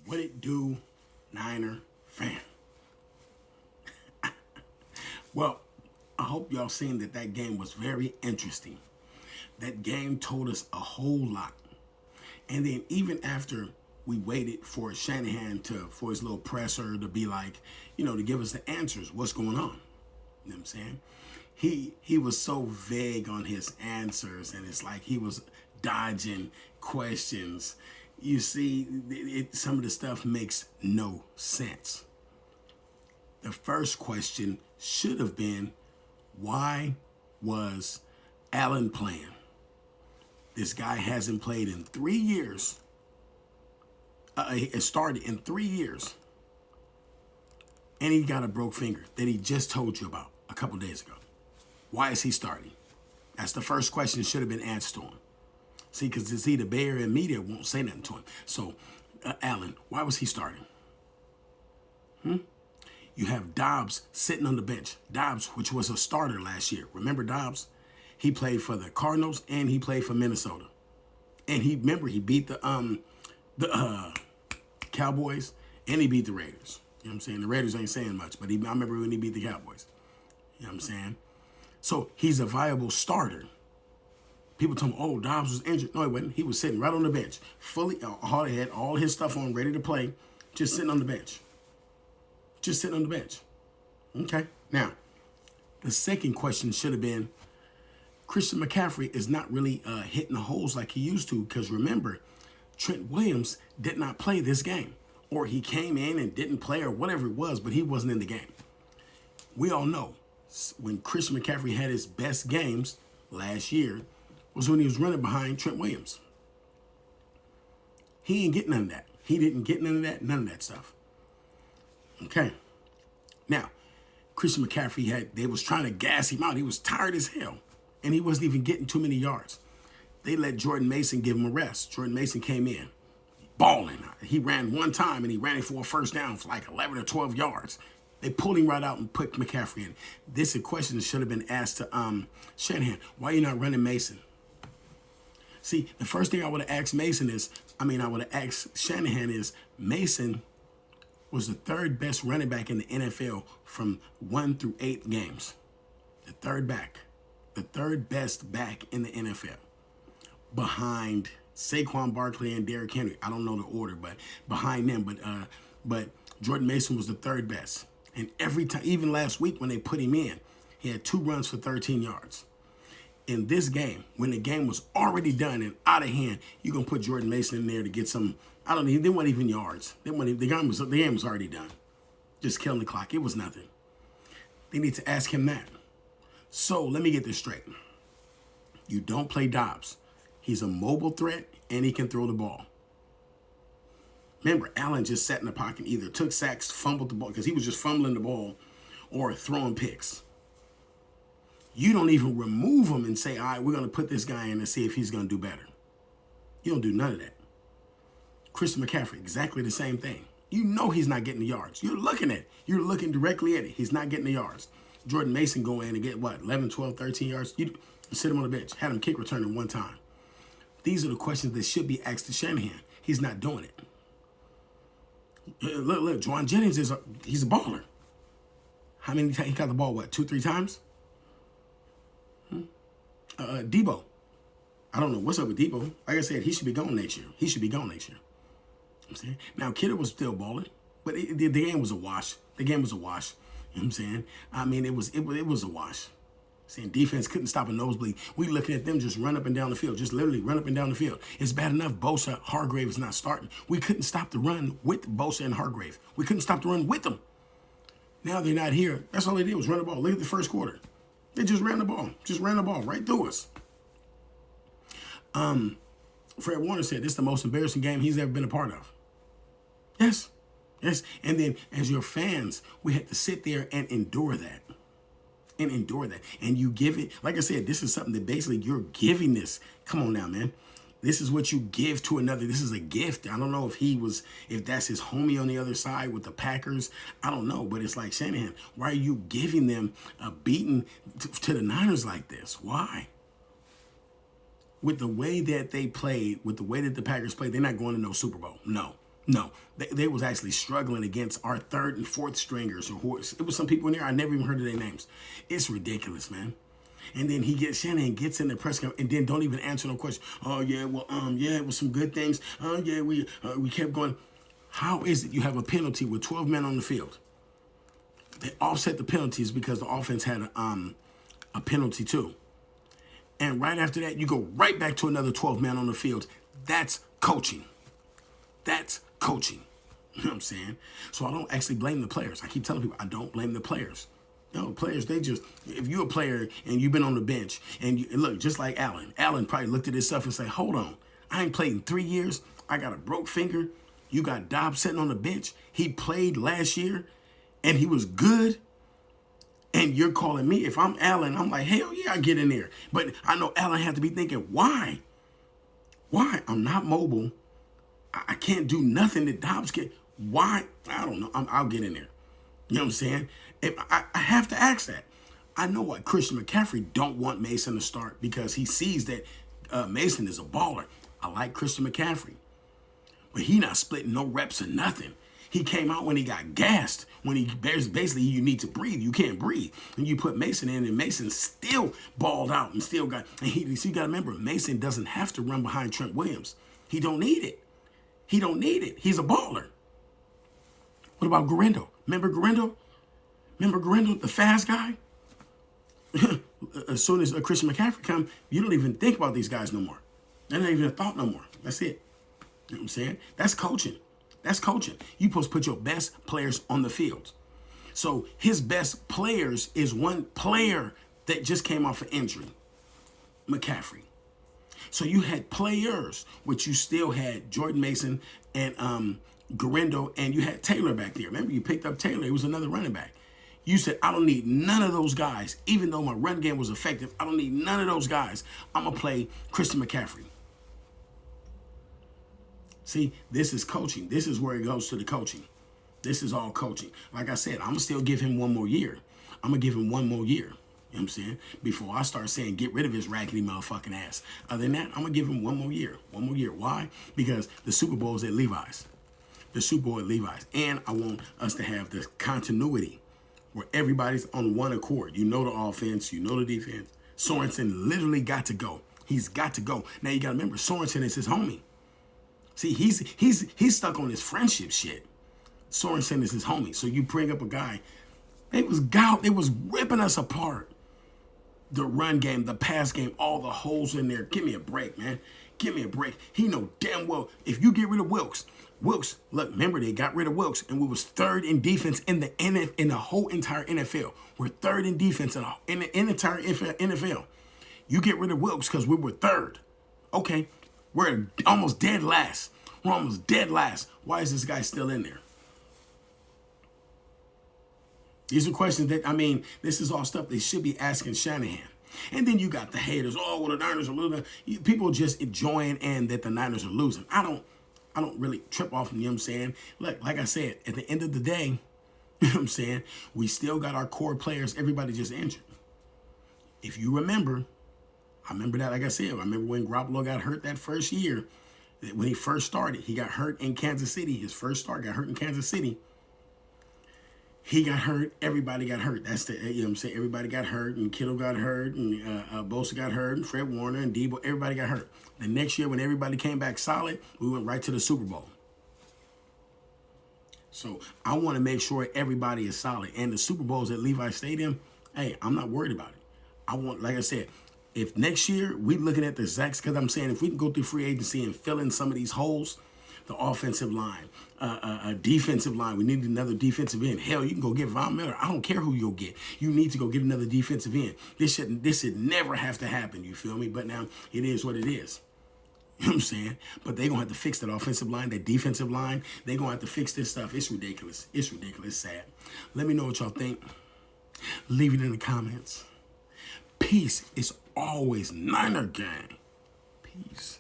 What it do, Niner fan? Well, I hope y'all seen that game was very interesting. That game told us a whole lot. And then even after we waited for Shanahan for his little presser to be like, to give us the answers, what's going on? You know what I'm saying? He was so vague on his answers, and it's like he was dodging questions. You see, some of the stuff makes no sense. The first question should have been, why was Allen playing? This guy hasn't played in 3 years. It started in 3 years. And he got a broke finger that he just told you about a couple days ago. Why is he starting? That's the first question that should have been asked to him. See, because the Bay Area media won't say nothing to him. So, Allen, why was he starting? You have Dobbs sitting on the bench. Dobbs, which was a starter last year. Remember Dobbs? He played for the Cardinals and he played for Minnesota. And he beat the Cowboys and he beat the Raiders. You know what I'm saying? The Raiders ain't saying much, but I remember when he beat the Cowboys. You know what I'm saying? So he's a viable starter. People told me, oh, Dobbs was injured. No, he wasn't. He was sitting right on the bench. Fully, he had all his stuff on, ready to play, just sitting on the bench. Just sitting on the bench. Okay. Now, the second question should have been, Christian McCaffrey is not really hitting the holes like he used to, because remember, Trent Williams did not play this game. Or he came in and didn't play or whatever it was, but he wasn't in the game. We all know when Christian McCaffrey had his best games last year was when he was running behind Trent Williams. He ain't getting none of that. He didn't get none of that stuff. Okay. Now, Christian McCaffrey they was trying to gas him out. He was tired as hell. And he wasn't even getting too many yards. They let Jordan Mason give him a rest. Jordan Mason came in, balling. He ran one time and he ran it for a first down for like 11 or 12 yards. They pulled him right out and put McCaffrey in. This is a question that should have been asked to Shanahan. Why are you not running Mason? See, the first thing I would have asked Shanahan is, Mason was the third best running back in the NFL from 1 through 8 games. The third best back in the NFL. Behind Saquon Barkley and Derrick Henry. I don't know the order, but behind them. But Jordan Mason was the third best. And every time, even last week when they put him in, he had 2 runs for 13 yards. In this game, when the game was already done and out of hand, you're going to put Jordan Mason in there to get some, they weren't even yards. The game was already done. Just killing the clock. It was nothing. They need to ask him that. So let me get this straight. You don't play Dobbs. He's a mobile threat and he can throw the ball. Remember, Allen just sat in the pocket, either took sacks, fumbled the ball, because he was just fumbling the ball, or throwing picks. You don't even remove him and say, all right, we're going to put this guy in and see if he's going to do better. You don't do none of that. Christian McCaffrey, exactly the same thing. You know he's not getting the yards. You're looking at it. You're looking directly at it. He's not getting the yards. Jordan Mason go in and get, 11, 12, 13 yards? You sit him on the bench. Had him kick returning one time. These are the questions that should be asked to Shanahan. He's not doing it. Look, Juwan Jennings he's a baller. How many times he got the ball? 2, 3 times? Debo. I don't know what's up with Debo. Like I said, he should be gone next year. I'm saying, now Kidder was still balling, but the game was a wash. You know what I'm saying? It was a wash. Saying defense couldn't stop a nosebleed. We looking at them just run up and down the field, just literally run up and down the field. It's bad enough Bosa, Hargrave is not starting. We couldn't stop the run with Bosa and Hargrave. We couldn't stop the run with them. Now they're not here. That's all they did was run the ball. Look at the first quarter. They just ran the ball right through us. Fred Warner said this is the most embarrassing game he's ever been a part of. Yes. And then as your fans, we had to sit there and endure that. And you give it, like I said, this is something that basically you're giving this. Come on now, man. This is what you give to another. This is a gift. I don't know if that's his homie on the other side with the Packers. I don't know, but it's like, Shanahan, why are you giving them a beating to the Niners like this? Why? With the way that they played, with the way that the Packers played, they're not going to no Super Bowl. No. No, they was actually struggling against our third and fourth stringers. Or it was some people in there I never even heard of their names. It's ridiculous, man. And then Shanahan gets in the press conference and then don't even answer no question. Oh yeah, well, yeah, it was some good things. Oh yeah, we kept going. How is it you have a penalty with 12 men on the field? They offset the penalties because the offense had a penalty too. And right after that, you go right back to another 12 men on the field. That's coaching. That's coaching. You know what I'm saying? So I don't actually blame the players. I keep telling people I don't blame the players. No, players, they just, if you're a player and you've been on the bench and look, just like Allen probably looked at his stuff and said, hold on, I ain't played in 3 years. I got a broke finger. You got Dobbs sitting on the bench. He played last year and he was good. And you're calling me. If I'm Allen, I'm like, hell yeah, I get in there. But I know Allen had to be thinking, why? Why? I'm not mobile. I can't do nothing that Dobbs can. Why? I don't know. I'll get in there. You know what I'm saying? If I have to ask that. I know what Christian McCaffrey don't want Mason to start because he sees that Mason is a baller. I like Christian McCaffrey. But he not splitting no reps or nothing. He came out when he got gassed. When he basically you need to breathe. You can't breathe. And you put Mason in and Mason still balled out and still got. And you got to remember, Mason doesn't have to run behind Trent Williams. He don't need it. He don't need it. He's a baller. What about Garendo? Remember Garendo? The fast guy? As soon as Christian McCaffrey come, you don't even think about these guys no more. They're not even a thought no more. That's it. You know what I'm saying? That's coaching. That's coaching. You're supposed to put your best players on the field. So his best players is one player that just came off an injury, McCaffrey. So you had players, which you still had Jordan Mason and Garendo, and you had Taylor back there. Remember, you picked up Taylor. He was another running back. You said, I don't need none of those guys. Even though my run game was effective, I don't need none of those guys. I'm going to play Christian McCaffrey. See, this is coaching. This is where it goes to the coaching. This is all coaching. Like I said, I'm going to still give him one more year. I'm going to give him one more year. You know what I'm saying? Before I start saying, get rid of his raggedy motherfucking ass. Other than that, I'm going to give him one more year. One more year. Why? Because the Super Bowl is at Levi's. The Super Bowl at Levi's. And I want us to have the continuity where everybody's on one accord. You know the offense. You know the defense. Sorensen literally got to go. He's got to go. Now, you got to remember, Sorensen is his homie. See, he's stuck on his friendship shit. Sorensen is his homie. So you bring up a guy. They was ripping us apart. The run game, the pass game, all the holes in there. Give me a break, man. Give me a break. He know damn well if you get rid of Wilkes, look, remember they got rid of Wilkes and we was third in defense in the whole entire NFL. We're third in defense in the entire NFL. You get rid of Wilkes because we were third. Okay, we're almost dead last. We're almost dead last. Why is this guy still in there? These are questions that, this is all stuff they should be asking Shanahan. And then you got the haters. Oh, well, the Niners are losing. People just enjoying and that the Niners are losing. I don't really trip off them, you know what I'm saying? Like I said, at the end of the day, you know what I'm saying? We still got our core players. Everybody just injured. If you remember, I remember that, like I said, I remember when Garoppolo got hurt that first year. When he first started, he got hurt in Kansas City. His first start got hurt in Kansas City. He got hurt. Everybody got hurt. That's the, you know what I'm saying? Everybody got hurt, and Kittle got hurt, and Bosa got hurt, and Fred Warner, and Debo. Everybody got hurt. The next year, when everybody came back solid, we went right to the Super Bowl. So I want to make sure everybody is solid. And the Super Bowl's at Levi's Stadium, hey, I'm not worried about it. I want, like I said, if next year we looking at the Zacks, because I'm saying if we can go through free agency and fill in some of these holes, the offensive line, a defensive line. We need another defensive end. Hell, you can go get Von Miller. I don't care who you'll get. You need to go get another defensive end. This should never have to happen, you feel me? But now it is what it is. You know what I'm saying? But they're going to have to fix that offensive line, that defensive line. They're going to have to fix this stuff. It's ridiculous. It's ridiculous. It's sad. Let me know what y'all think. Leave it in the comments. Peace is always Niner gang. Peace.